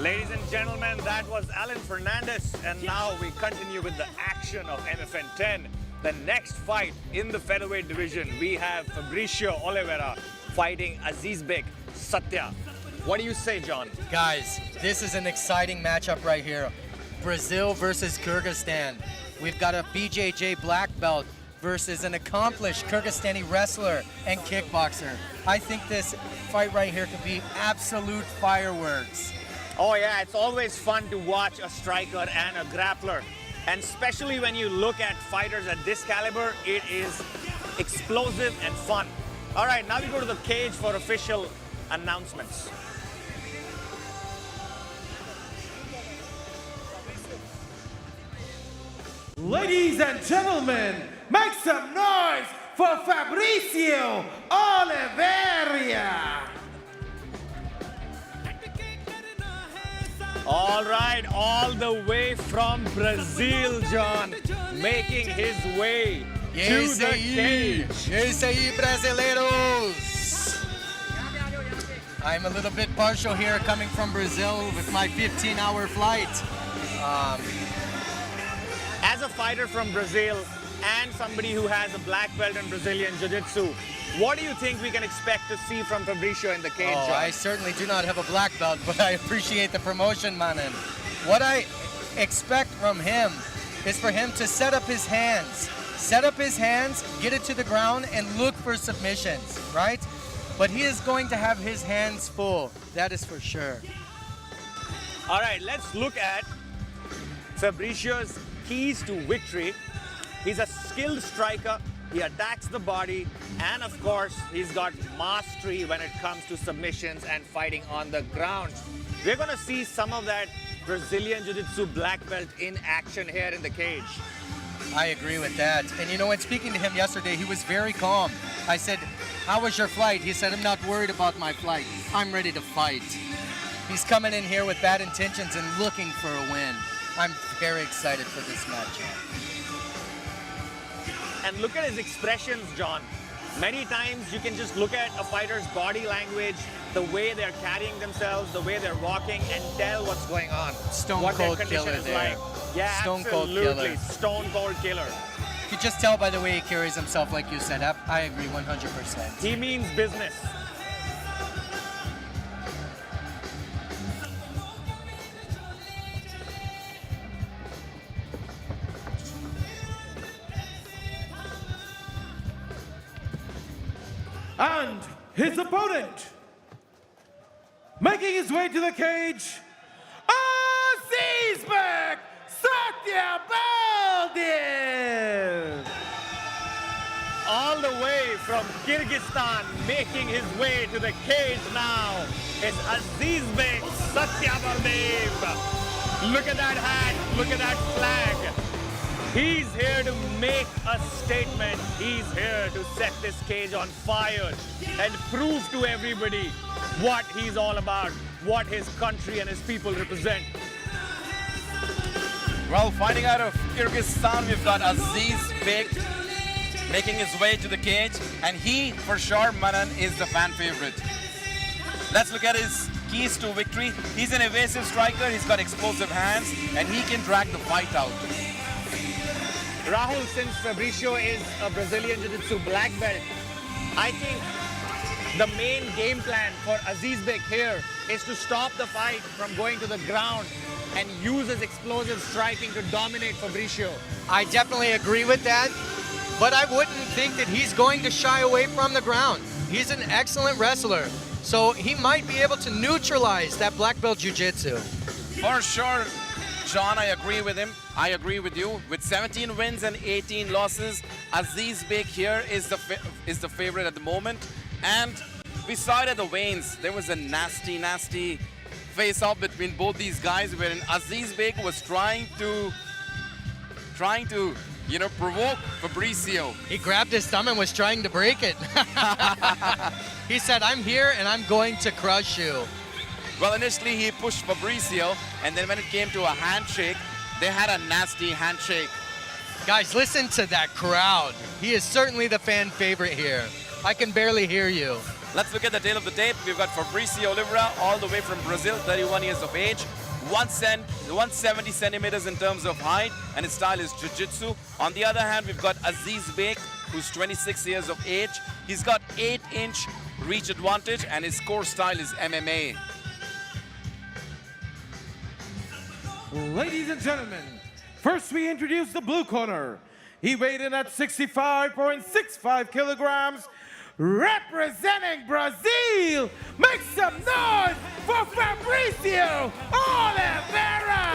Ladies and gentlemen, that was Alan Fernandez, and now we continue with the action of MFN 10. The next fight in the featherweight division, we have Fabricio Oliveira fighting Azizbek Satybaldiev. What do you say, John? Guys, this is an exciting matchup right here. Brazil versus Kyrgyzstan. We've got a BJJ black belt versus an accomplished Kyrgyzstani wrestler and kickboxer. I think this fight right here could be absolute fireworks. Oh yeah, it's always fun to watch a striker and a grappler. And especially when you look at fighters at this caliber, it is explosive and fun. All right, now we go to the cage for official announcements. Ladies and gentlemen, make some noise for Fabricio Oliveira. All right, all the way from Brazil, John, making his way to the cage. Esse aí, brasileiros! I'm a little bit partial here coming from Brazil with my 15-hour flight. As a fighter from Brazil and somebody who has a black belt in Brazilian Jiu-Jitsu, what do you think we can expect to see from Fabricio in the cage, John? I certainly do not have a black belt, but I appreciate the promotion, manin. What I expect from him is for him to set up his hands. Set up his hands, get it to the ground, and look for submissions, right? But he is going to have his hands full, that is for sure. All right, let's look at Fabricio's keys to victory. He's a skilled striker. He attacks the body, and of course, he's got mastery when it comes to submissions and fighting on the ground. We're gonna see some of that Brazilian Jiu-Jitsu black belt in action here in the cage. I agree with that. And you know what, speaking to him yesterday, he was very calm. I said, how was your flight? He said, I'm not worried about my flight. I'm ready to fight. He's coming in here with bad intentions and looking for a win. I'm very excited for this matchup. And look at his expressions, John. Many times you can just look at a fighter's body language, the way they're carrying themselves, the way they're walking, and tell what's going on. Stone what cold their condition killer is there. like. Yeah, Stone absolutely. cold killer. Stone cold killer. You can just tell by the way he carries himself, like you said. I agree 100%. He means business. And his opponent, making his way to the cage, Azizbek Satybaldiev. All the way from Kyrgyzstan, making his way to the cage now is Azizbek Satybaldiev. Look at that hat, look at that flag. He's here to make a statement. He's here to set this cage on fire and prove to everybody what he's all about, what his country and his people represent. Well, fighting out of Kyrgyzstan, we've got Azizbek making his way to the cage, and he, for sure, Manan, is the fan favorite. Let's look at his keys to victory. He's an evasive striker, he's got explosive hands, and he can drag the fight out. Rahul, since Fabricio is a Brazilian Jiu-Jitsu black belt, I think the main game plan for Azizbek here is to stop the fight from going to the ground and use his explosive striking to dominate Fabricio. I definitely agree with that, but I wouldn't think that he's going to shy away from the ground. He's an excellent wrestler, so he might be able to neutralize that black belt jiu-jitsu. For sure, John, I agree with him. I agree with you. With 17 wins and 18 losses, Azizbek here is the favorite at the moment. And we saw it at the weigh-ins. There was a nasty face-off between both these guys, wherein Azizbek was trying to provoke Fabricio. He grabbed his thumb and was trying to break it. He said, I'm here and I'm going to crush you. Well, initially he pushed Fabricio, and then when it came to a handshake, they had a nasty handshake. Guys, listen to that crowd. He is certainly the fan favorite here. I can barely hear you. Let's look at the tail of the tape. We've got Fabricio Oliveira, all the way from Brazil, 31 years of age, 170 centimeters in terms of height, and his style is Jiu-Jitsu. On the other hand, we've got Azizbek, who's 26 years of age. He's got 8-inch reach advantage, and his core style is MMA. Ladies and gentlemen, first we introduce the blue corner. He weighed in at 65.65 kilograms, representing Brazil. Make some noise for Fabricio Oliveira!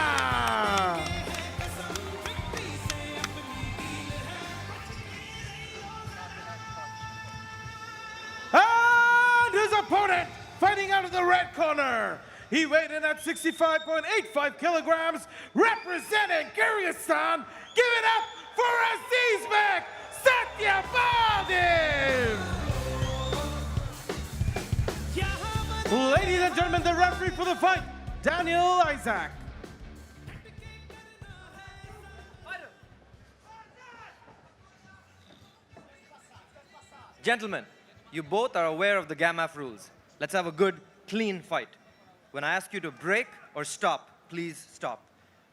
And his opponent fighting out of the red corner. He weighed in at 65.85 kilograms, representing Kyrgyzstan. Give it up for Azizbek Satybaldiev! Ladies and gentlemen, the referee for the fight, Daniel Isaac. Gentlemen, you both are aware of the GAMAF rules. Let's have a good, clean fight. When I ask you to break or stop, please stop.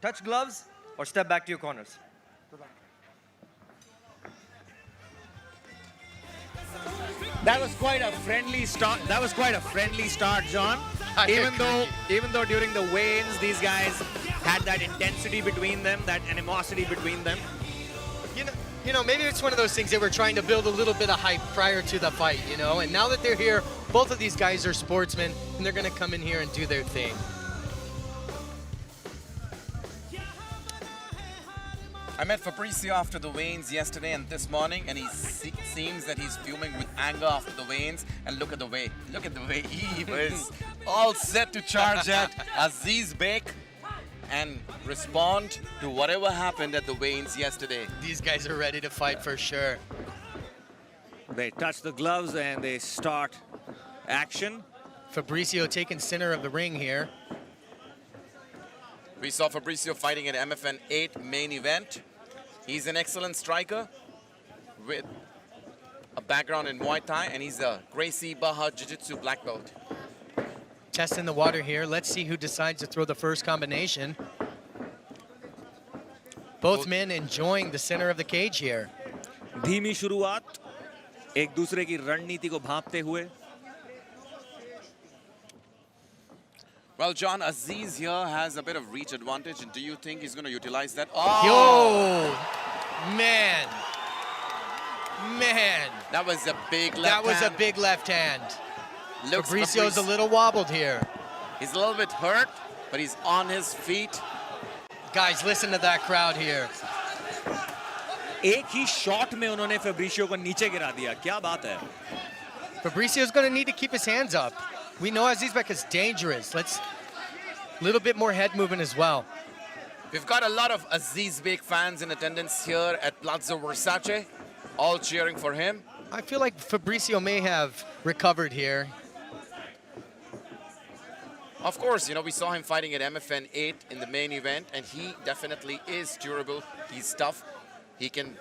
Touch gloves or step back to your corners. That was quite a friendly start. That was quite a friendly start, John. Even though during the weigh-ins these guys had that intensity between them, that animosity between them. You know, maybe it's one of those things that we're trying to build a little bit of hype prior to the fight, you know? And now that they're here, both of these guys are sportsmen, and they're going to come in here and do their thing. I met Fabricio after the weigh-ins yesterday and this morning, and he seems that he's fuming with anger after the weigh-ins. And look at the way he was all set to charge at Azizbek and respond to whatever happened at the weigh-ins yesterday. These guys are ready to fight for sure. They touch the gloves and they start action. Fabricio taking center of the ring here. We saw Fabricio fighting at MFN 8 main event. He's an excellent striker with a background in Muay Thai, and he's a Gracie Baja Jiu-Jitsu black belt. Testing the water here. Let's see who decides to throw the first combination. Both men enjoying the center of the cage here. धीमी शुरुआत, एक दूसरे की रणनीति को भांपते हुए. Well, John, Aziz here has a bit of reach advantage, and do you think he's going to utilize that? Yo! Man. Man. That was a big left That was hand. a big left hand. Looks Fabricio's a little wobbled here. He's a little bit hurt, but he's on his feet. Guys, listen to that crowd here. एक ही shot में उन्होंने फेब्रिशियो को नीचे गिरा दिया. क्या बात है? Fabricio's going to need to keep his hands up. We know Azizbek is dangerous. Let's a little bit more head movement as well. We've got a lot of Azizbek fans in attendance here at Palazzo Versace, all cheering for him. I feel like Fabricio may have recovered here. Of course, you know, we saw him fighting at MFN 8 in the main event, and he definitely is durable. He's tough. He can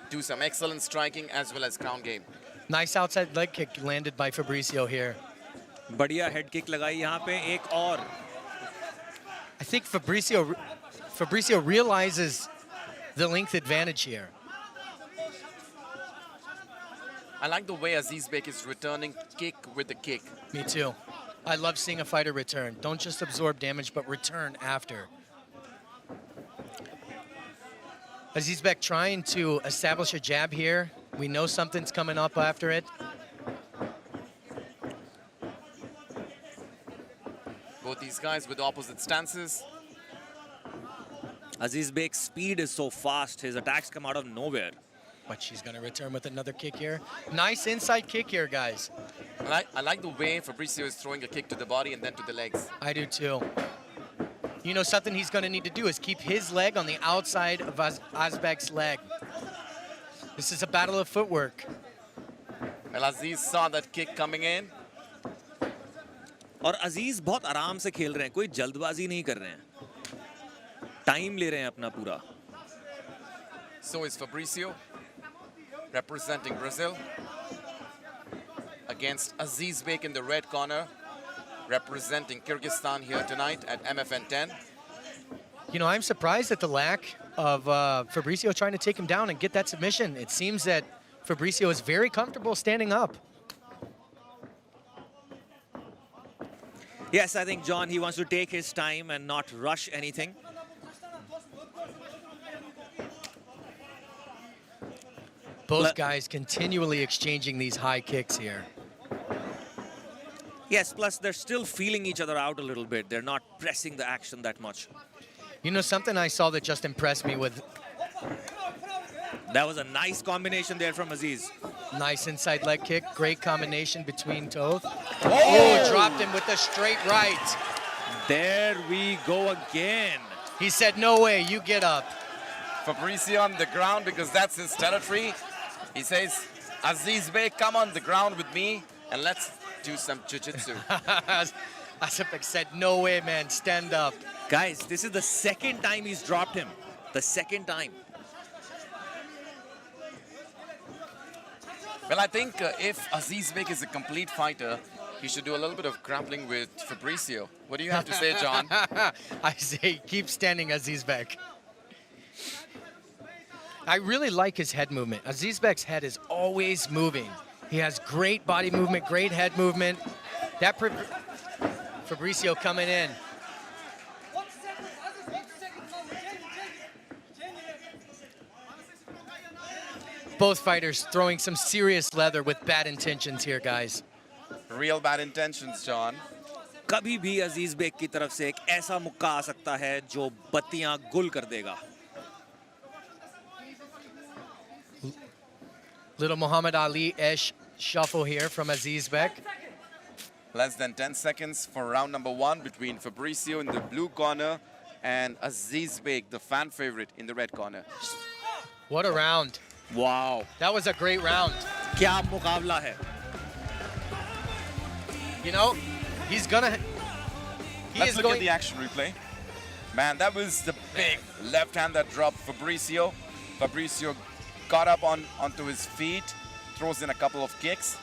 do some excellent striking as well as ground game. Nice outside leg kick landed by Fabricio here. बढ़िया head kick लगाई यहाँ पे एक और. I think Fabricio realizes the length advantage here. I like the way Azizbek is returning kick with the kick. Me too. I love seeing a fighter return. Don't just absorb damage, but return after. Azizbek trying to establish a jab here. We know something's coming up after it. Both these guys with opposite stances. Azizbek's speed is so fast. His attacks come out of nowhere. But she's going to return with another kick here. Nice inside kick here, guys. I like the way Fabricio is throwing a kick to the body and then to the legs. I do too. You know, something he's going to need to do is keep his leg on the outside of Azizbek's leg. This is a battle of footwork. Well, Aziz saw that kick coming in. और अजीज बहुत आराम से खेल रहे हैं, कोई जल्दबाजी नहीं कर रहे हैं. टाइम ले रहे हैं अपना पूरा. So is Fabricio, representing Brazil. against Azizbek in the red corner, representing Kyrgyzstan here tonight at MFN 10. You know, I'm surprised at the lack of Fabricio trying to take him down and get that submission. It seems that Fabricio is very comfortable standing up. Yes, I think, John, he wants to take his time and not rush anything. Both guys continually exchanging these high kicks here. Yes, plus they're still feeling each other out a little bit. They're not pressing the action that much. You know, something I saw that just impressed me with... That was a nice combination there from Aziz. Nice inside leg kick. Great combination between toes. Oh, dropped him with a straight right. There we go again. He said, no way, you get up. Fabricio on the ground because that's his territory. He says, Azizbek, come on the ground with me and let's do some jiu-jitsu. Azizbek said, no way, man, stand up. Guys, this is the second time he's dropped him. The second time. Well, I think if Azizbek is a complete fighter, he should do a little bit of grappling with Fabricio. What do you have to say, John? I say, keep standing, Azizbek. I really like his head movement. Azizbek's head is always moving. He has great body movement, great head movement. That Fabricio coming in. Both fighters throwing some serious leather with bad intentions here, guys. Real bad intentions, John. कभी भी Azizbek की तरफ से एक ऐसा मुक्का आ सकता है जो बत्तियां गुल कर देगा. Little Muhammad Ali-ish shuffle here from Azizbek. Less than 10 seconds for round number 1 between Fabricio in the blue corner and Azizbek, the fan favorite, in the red corner. What a round. Wow. That was a great round. क्या मुकाबला है. You know, he's gonna... Let's look at the action replay. Man, that was the big left hand that dropped Fabricio. Fabricio got up onto his feet, throws in a couple of kicks.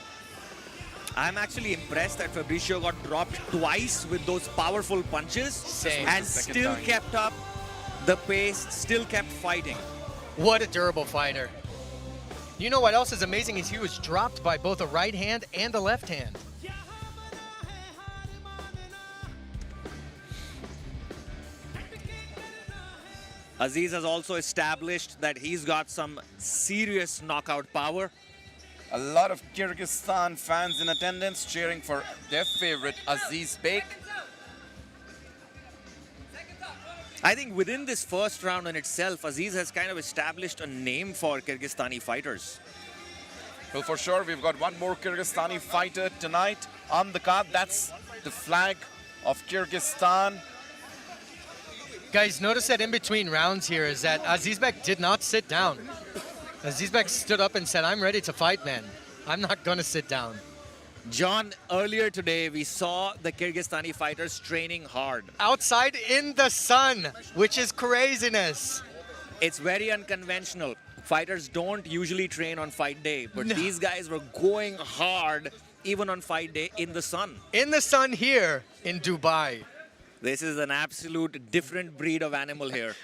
I'm actually impressed that Fabricio got dropped twice with those powerful punches. Same. And still kept up the pace, still kept fighting. What a durable fighter. You know what else is amazing is he was dropped by both a right hand and a left hand. Aziz has also established that he's got some serious knockout power. A lot of Kyrgyzstan fans in attendance cheering for their favorite Azizbek. I think within this first round in itself, Aziz has kind of established a name for Kyrgyzstani fighters. Well, for sure, we've got one more Kyrgyzstani fighter tonight on the card. That's the flag of Kyrgyzstan. Guys, notice that in between rounds here is that Azizbek did not sit down. Azizbek stood up and said, I'm ready to fight, man. I'm not going to sit down. John, earlier today, we saw the Kyrgyzstani fighters training hard. Outside in the sun, which is craziness. It's very unconventional. Fighters don't usually train on fight day, but these guys were going hard even on fight day in the sun. In the sun here in Dubai. This is an absolute different breed of animal here.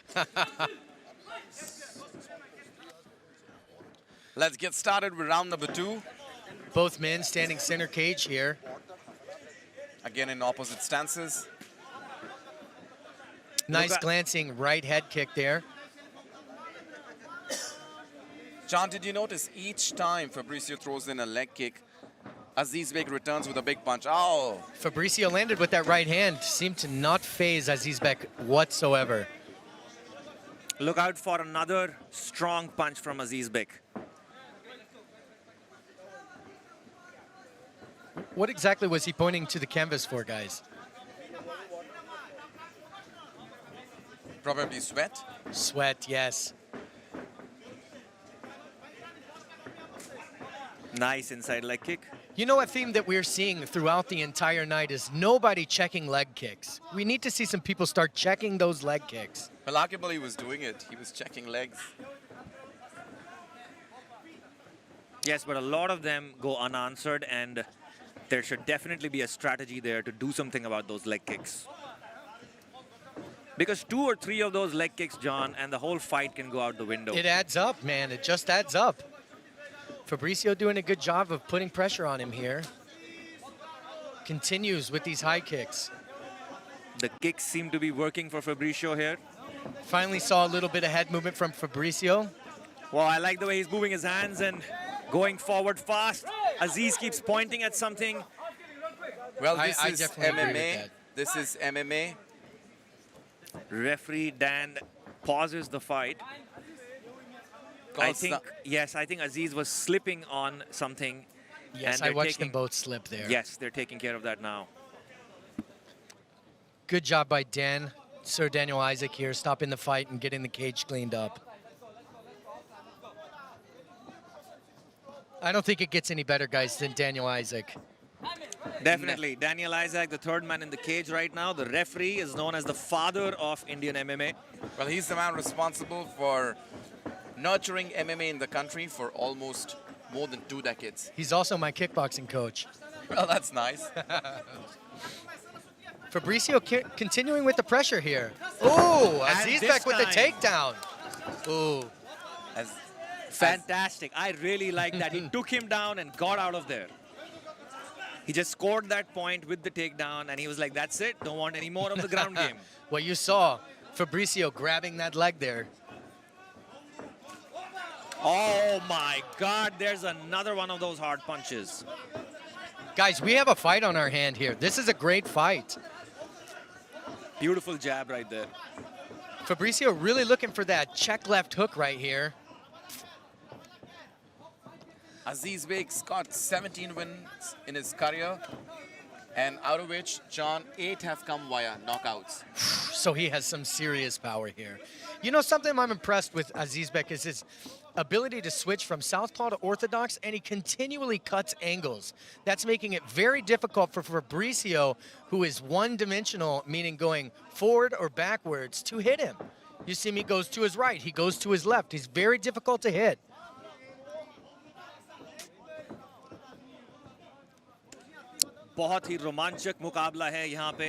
Let's get started with round number 2. Both men standing center cage here. Again in opposite stances. Nice glancing right head kick there. John, did you notice each time Fabricio throws in a leg kick, Azizbek returns with a big punch? Oh! Fabricio landed with that right hand. Seemed to not faze Azizbek whatsoever. Look out for another strong punch from Azizbek. What exactly was he pointing to the canvas for, guys? Probably sweat. Sweat, yes. Nice inside leg kick. You know, a theme that we're seeing throughout the entire night is nobody checking leg kicks. We need to see some people start checking those leg kicks. Well, arguably he was doing it. He was checking legs. Yes, but a lot of them go unanswered, and There should definitely be a strategy there to do something about those leg kicks. Because 2 or 3 of those leg kicks, John, and the whole fight can go out the window. It adds up, man. It just adds up. Fabricio doing a good job of putting pressure on him here. Continues with these high kicks. The kicks seem to be working for Fabricio here. Finally saw a little bit of head movement from Fabricio. Well, I like the way he's moving his hands and going forward fast. Aziz keeps pointing at something. Well, this I is definitely agree with MMA. that. This is MMA. Referee Dan pauses the fight. I Calls think, yes, I think Aziz was slipping on something. Yes, and I watched them both slip there. Yes, they're taking care of that now. Good job by Dan, Sir Daniel Isaac here, stopping the fight and getting the cage cleaned up. I don't think it gets any better, guys, than Daniel Isaac. Definitely. Daniel Isaac, the third man in the cage right now. The referee is known as the father of Indian MMA. Well, he's the man responsible for nurturing MMA in the country for almost more than 2 decades. He's also my kickboxing coach. Well, that's nice. Fabricio continuing with the pressure here. Ooh, Azizbek with the takedown. Ooh. Fantastic. I really like that. He took him down and got out of there. He just scored that point with the takedown, and he was like, that's it. Don't want any more of the ground game. Well, you saw Fabricio grabbing that leg there. Oh, my God. There's another one of those hard punches. Guys, we have a fight on our hand here. This is a great fight. Beautiful jab right there. Fabricio really looking for that check left hook right here. Azizbek's got 17 wins in his career, and out of which, John, 8 have come via knockouts. So he has some serious power here. You know, something I'm impressed with Azizbek is his ability to switch from southpaw to orthodox, and he continually cuts angles. That's making it very difficult for Fabricio, who is one-dimensional, meaning going forward or backwards, to hit him. You see him, he goes to his right, he goes to his left. He's very difficult to hit. बहुत ही रोमांचक मुकाबला है यहाँ पे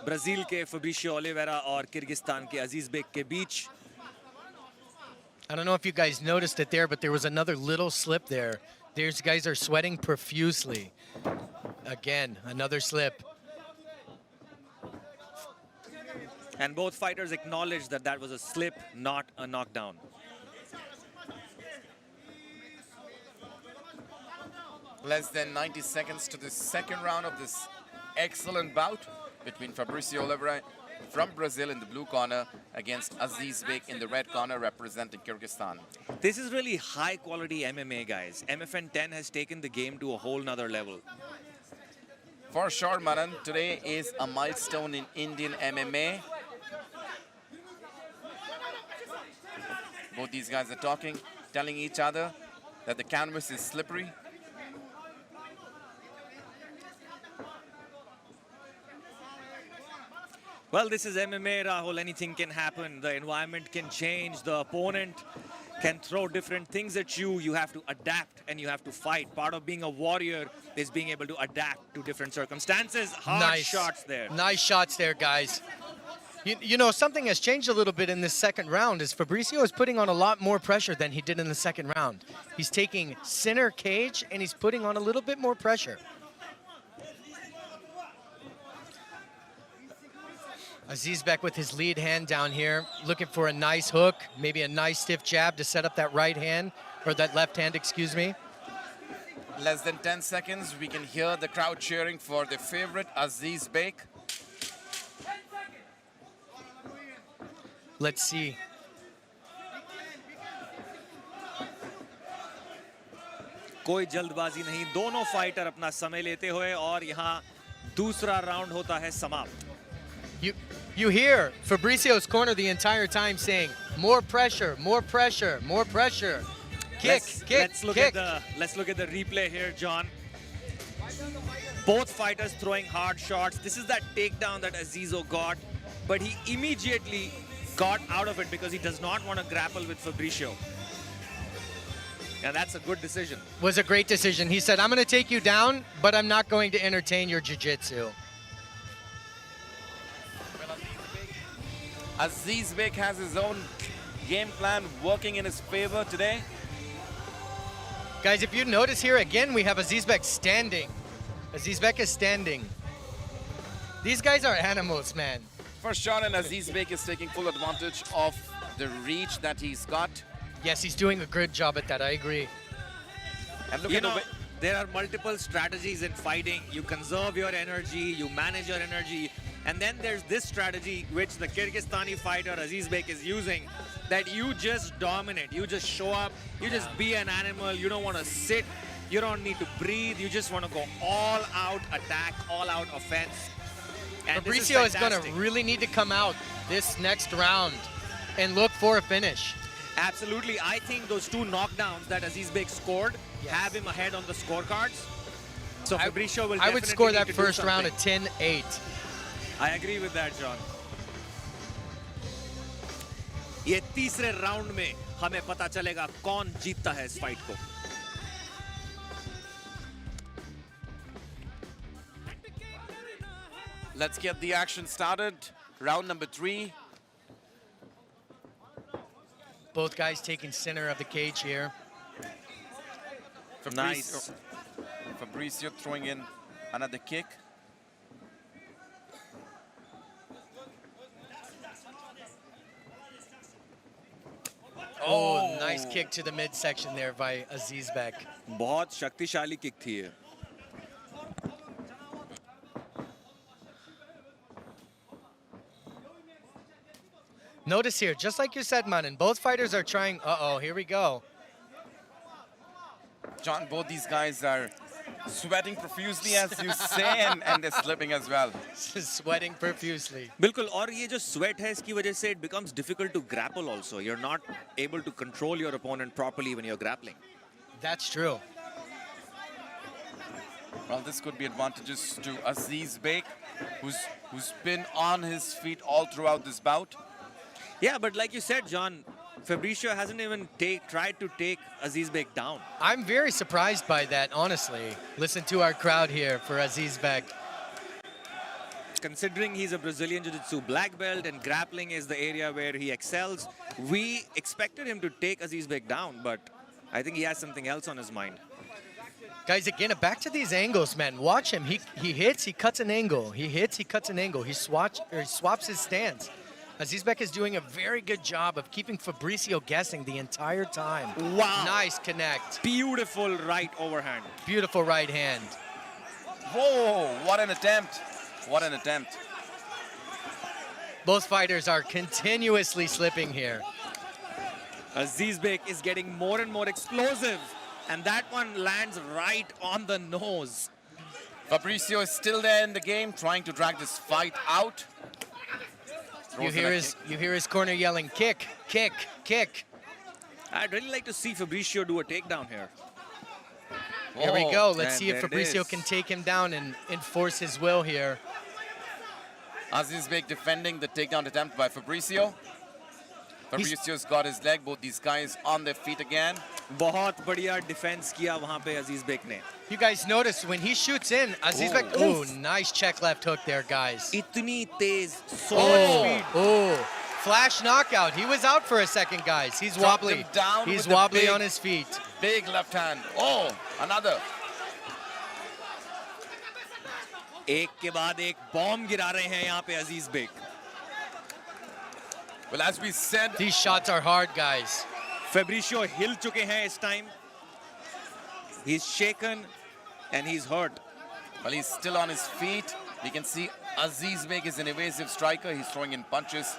Brazil के फैब्रिशियो Oliveira और Kyrgyzstan के Azizbek के बीच. I don't know if you guys noticed it there, but there was another little slip there. These guys are sweating profusely. Again, another slip. And both fighters acknowledged that that was a slip, not a knockdown. Less than 90 seconds to the second round of this excellent bout between Fabricio Oliveira from Brazil in the blue corner against Azizbek in the red corner representing Kyrgyzstan. This is really high quality MMA, guys. MFN 10 has taken the game to a whole nother level. For sure, Manan, today is a milestone in Indian MMA. Both these guys are talking, telling each other that the canvas is slippery. Well, this is MMA, Rahul. Anything can happen. The environment can change. The opponent can throw different things at you. You have to adapt and you have to fight. Part of being a warrior is being able to adapt to different circumstances. Hard shots there. Nice shots there, guys. You know, something has changed a little bit in this second round is Fabricio is putting on a lot more pressure than he did in the second round. He's taking center cage and he's putting on a little bit more pressure. Azizbek with his lead hand down here, looking for a nice hook, maybe a nice stiff jab to set up that right hand, or that left hand, excuse me. Less than 10 seconds, we can hear the crowd cheering for the favorite, Azizbek. Let's see. कोई जल्दबाजी नहीं. दोनों fighter अपना समय लेते हुए और यहाँ दूसरा राउंड होता है समाप्त. You hear Fabricio's corner the entire time saying, more pressure, more pressure, more pressure. Kick, let's look at the replay here, John. Both fighters throwing hard shots. This is that takedown that Azizo got, but he immediately got out of it because he does not want to grapple with Fabricio. And that's a good decision. Was a great decision. He said, I'm going to take you down, but I'm not going to entertain your jiu-jitsu. Azizbek has his own game plan working in his favor today. Guys, if you notice here again, we have Azizbek standing. Azizbek is standing. These guys are animals, man. For sure, and Azizbek is taking full advantage of the reach that he's got. Yes, he's doing a good job at that. I agree. And look You at know, the way there are multiple strategies in fighting. You conserve your energy, you manage your energy, and then there's this strategy which the Kyrgyzstani fighter Azizbek is using, that you just dominate. You just show up, you just be an animal, you don't want to sit, you don't need to breathe, you just want to go all out attack, all out offense. And this Fabricio is going to fantastic. really need to come out this next round and look for a finish. Absolutely. I think those two knockdowns that Azizbek scored have him ahead on the scorecards. So Fabricio will I would definitely score need that to do first round at something. 10-8. I agree with that, John. ये तीसरे round में हमें पता चलेगा कौन जीतता है इस फाइट को. let's get the action started. Round number 3. Both guys taking center of the cage here. Nice. Fabricio throwing in another kick. Oh, nice kick to the midsection there by Azizbek. बहुत शक्तिशाली kick थी ये. Notice here, just like you said, Manan, both fighters are trying. Uh-oh, here we go. John, both these guys are sweating profusely, as you say, and they're slipping as well. Sweating profusely. बिल्कुल. और ये जो sweat है इसकी वजह से it becomes difficult to grapple also. You're not able to control your opponent properly when you're grappling. That's true. Well, this could be advantageous to Azizbek, who's been on his feet all throughout this bout. Yeah, but like you said, John, Fabricio hasn't even tried to take Azizbek down. I'm very surprised by that, honestly. Listen to our crowd here for Azizbek. Considering he's a Brazilian Jiu-Jitsu black belt and grappling is the area where he excels, we expected him to take Azizbek down, but I think he has something else on his mind. Guys, again, back to these angles, man. Watch him. He hits, he cuts an angle. He hits, he cuts an angle. He swaps his stance. Azizbek is doing a very good job of keeping Fabricio guessing the entire time. Wow. Nice connect. Beautiful right overhand. Beautiful right hand. Whoa, what an attempt. What an attempt. Both fighters are continuously slipping here. Azizbek is getting more and more explosive, and that one lands right on the nose. Fabricio is still there in the game, trying to drag this fight out. You hear his corner yelling, kick, kick, kick. I'd really like to see Fabricio do a takedown here. Here we go. Let's And see if there it Fabricio is. can take him down and enforce his will here. Azizbek defending the takedown attempt by Fabricio. Fabricio's got his leg, both these guys on their feet again. बहुत बढ़िया defense किया वहाँ पे Azizbek ने. You guys notice when he shoots in, Azizbek, oh, nice check left hook there, guys. इतनी तेज, so much speed. Oh, flash knockout. He was out for a second, guys. He's Dropped wobbly. him down He's with the wobbly big- on his feet. Big left hand. Oh, another. एक के बाद एक bomb गिरा रहे हैं यहाँ पे Azizbek. Well, as we said, These shots are hard, guys. Fabricio हिल चुके हैं इस time. He's shaken and he's hurt. well, he's still on his feet. We can see Azizbek is an evasive striker. He's throwing in punches.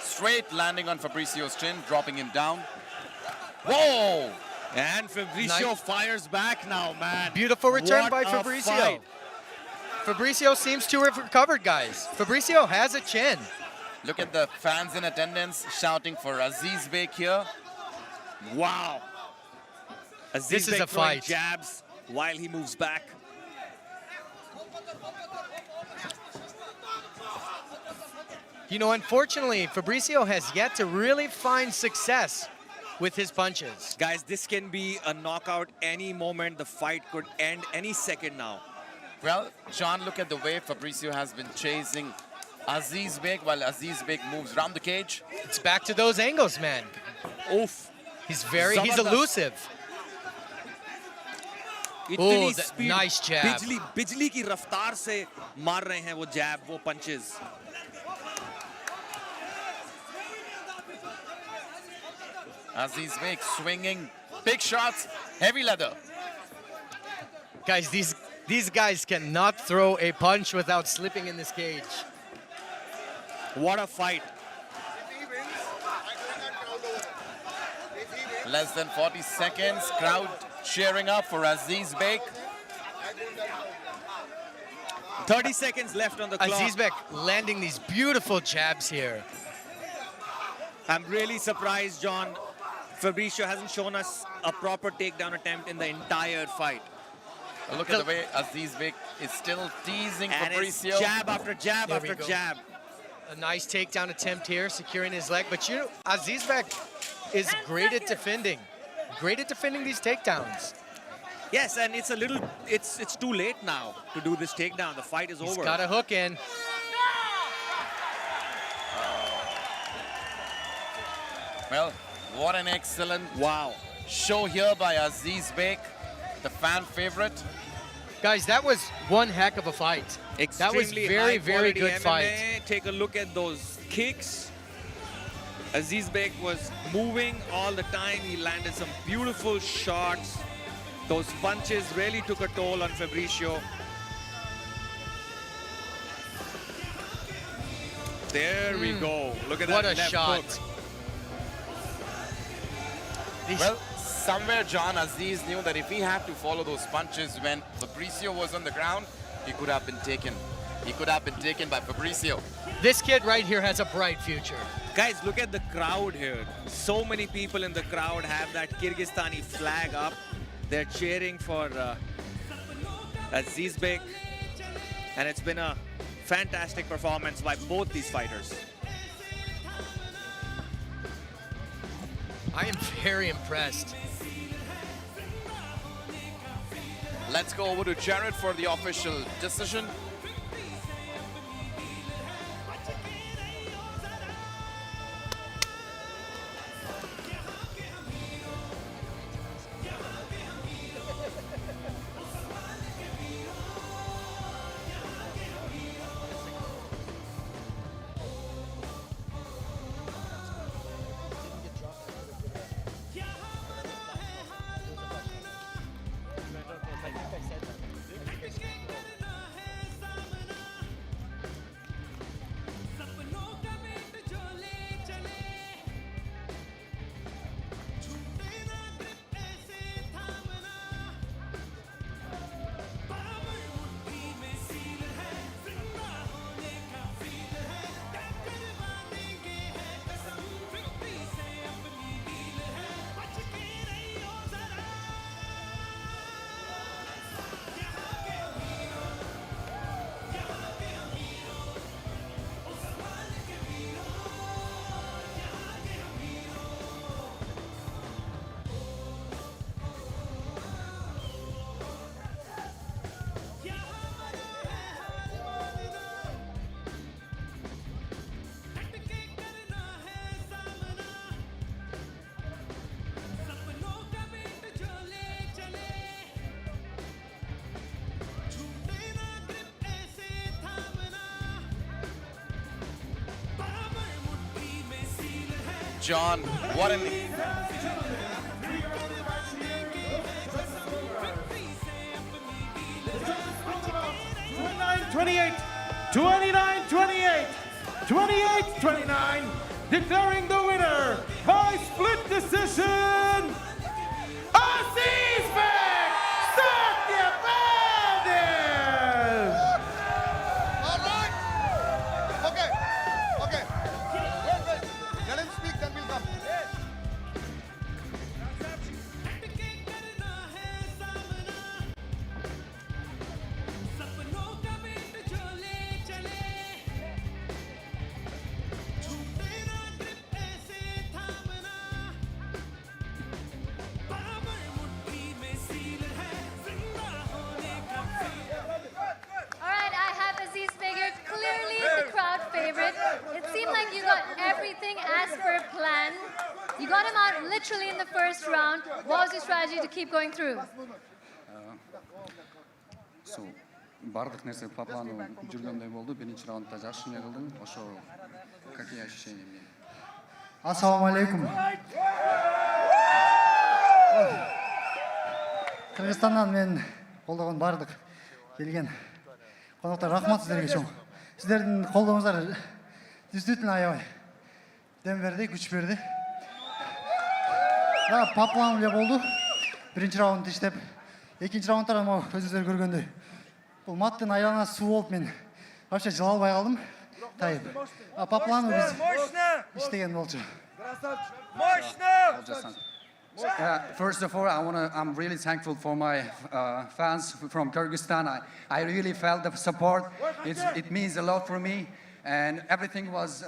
Straight landing on Fabricio's chin, dropping him down. Whoa! And Fabricio Nice. fires back now, man. Beautiful return What by a Fabricio. fight. Fabricio seems to have recovered, guys. Fabricio has a chin. Look at the fans in attendance shouting for Azizbek here. Wow. Azizbek This is a throwing fight. jabs while he moves back. You know, unfortunately, Fabricio has yet to really find success with his punches. Guys, this can be a knockout any moment. The fight could end any second now. Well, John, look at the way Fabricio has been chasing Azizbek while Azizbek moves around the cage. It's back to those angles, man. Oof. He's Zabardast. elusive. इतनी the speed, nice jab. बिजली की रफ्तार से मार रहे हैं वो jab, वो punches. Azizbek swinging big shots, heavy leather. Guys, these guys cannot throw a punch without slipping in this cage. What a fight. Less than 40 seconds, crowd cheering up for Azizbek. 30 seconds left on the clock. Azizbek landing these beautiful jabs here. I'm really surprised, John. Fabricio hasn't shown us a proper takedown attempt in the entire fight. Look at the way Azizbek is still teasing And it's Fabricio. jab after jab There we after go. jab. A nice takedown attempt here, securing his leg. But you know, Azizbek is great at defending. Great at defending these takedowns. Yes, and it's too late now to do this takedown. The fight is He's over. got a hook in. Well, what an excellent show here by Azizbek, the fan favorite. Guys, that was one heck of a fight. That was Extremely very, very high-quality good MMA. fight. Take a look at those kicks. Azizbek was moving all the time. He landed some beautiful shots. Those punches really took a toll on Fabricio. There we go. Look at What that a left shot. hook. Well, somewhere John Aziz knew that if he had to follow those punches when Fabricio was on the ground, he could have been taken. He could have been taken by Fabricio. This kid right here has a bright future. Guys, look at the crowd here. So many people in the crowd have that Kyrgyzstani flag up. They're cheering for Azizbek. And it's been a fantastic performance by both these fighters. I am very impressed. Let's go over to Jared for the official decision. John, what an... 29-28, 29-28, 28-29, declaring the winner by split decision, Azizbek Satybaldiev! All right. Okay. Okay. Wait. Let him speak, then we'll come. everything as per plan. You got him out literally in the first round. What was your strategy to keep going through? So, бардық нәрсе по плану жүргендей болды. Бірінші раундта жақсы қылдым. Ошо какие ощущения мне? Ассалаумалейкум. Кыргызстаннан мен колдогон бардык келген конокторго рахмат сиздерге чоң. Сиздердин колдооңуздар действительно аябай дем берди, күч берди. По плану эле болду. Биринчи раунд иштеп, экинчи раундта могу өзүңүздөр көргөндөй. Бул маттын айлана суу болуп мен вообще жыла албай калдым. Тайып. По плану биз иштеген болчу. First of all, I'm really thankful for my fans from Kyrgyzstan. I really felt the support. It means a lot for me. And everything was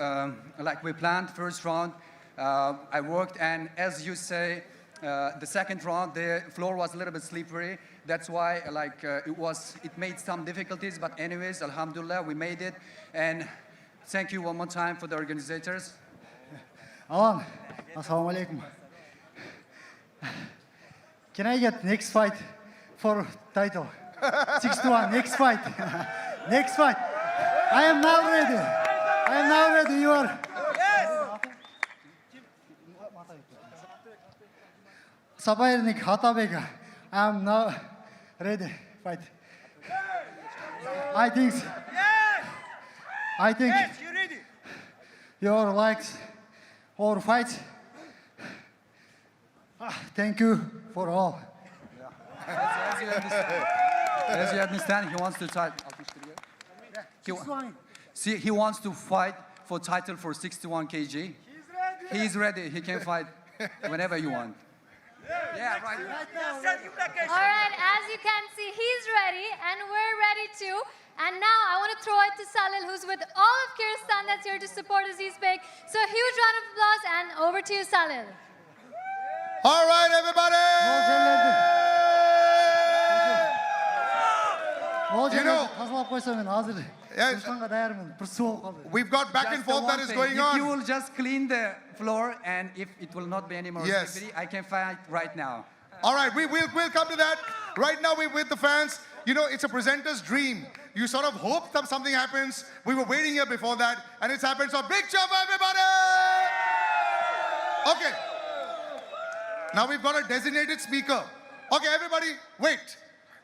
like we planned first round. I worked, and as you say, the second round, the floor was a little bit slippery. That's why it made some difficulties. But anyways, alhamdulillah, we made it. And thank you one more time for the organizers. Alan, assalamu alaikum. Can I get next fight for title? 6-1, next fight. Next fight. I am now ready. I am now ready. You are. Sabayernik, Hatabeka. I am now ready. Fight. I think. Yes, you're ready. Your likes or fights. Thank you for all. As you understand, he wants to he wants to fight for title for 61 kg. He's ready. He can fight whenever you want. Yeah, right. All right, as you can see, he's ready and we're ready too. And now I want to throw it to Salil, who's with all of Kyrgyzstan that's here to support Azizbek. So a huge round of applause and over to you, Salil. All right, everybody. You know, we've got back and forth that is going on. If you will just clean the floor and if it will not be any more slippery, I can fight right now. All right, we'll come to that. Right now we're with the fans. You know, it's a presenter's dream. You sort of hope that something happens. We were waiting here before that, and it's happened. So big cheer for everybody! Okay. Now we've got a designated speaker. Okay, everybody, wait.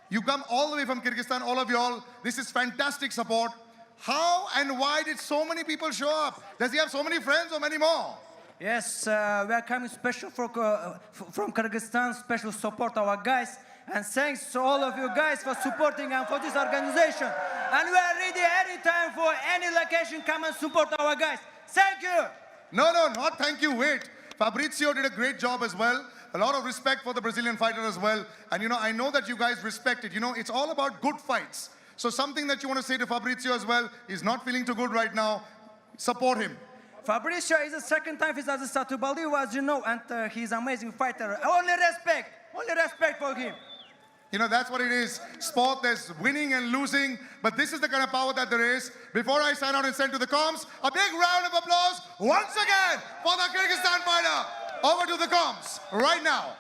You come all the way from Kyrgyzstan, all of y'all. This is fantastic support. How and why did so many people show up? Does he have so many friends or many more? Yes, we are coming special from Kyrgyzstan, special support our guys. And thanks to all of you guys for supporting and for this organization. And we are ready anytime for any location, come and support our guys. Thank you. No, not thank you, wait. Fabricio did a great job as well. A lot of respect for the Brazilian fighter as well. And you know, I know that you guys respect it. You know, it's all about good fights. So something that you want to say to Fabricio as well, he's not feeling too good right now. Support him. Fabricio is the second time he's Azizbek Satybaldiev, as you know, and he's an amazing fighter. Only respect for him. You know, that's what it is. Sport, there's winning and losing, but this is the kind of power that there is. Before I sign out and send to the comms, a big round of applause once again for the Kyrgyzstan fighter. Over to the comms right now.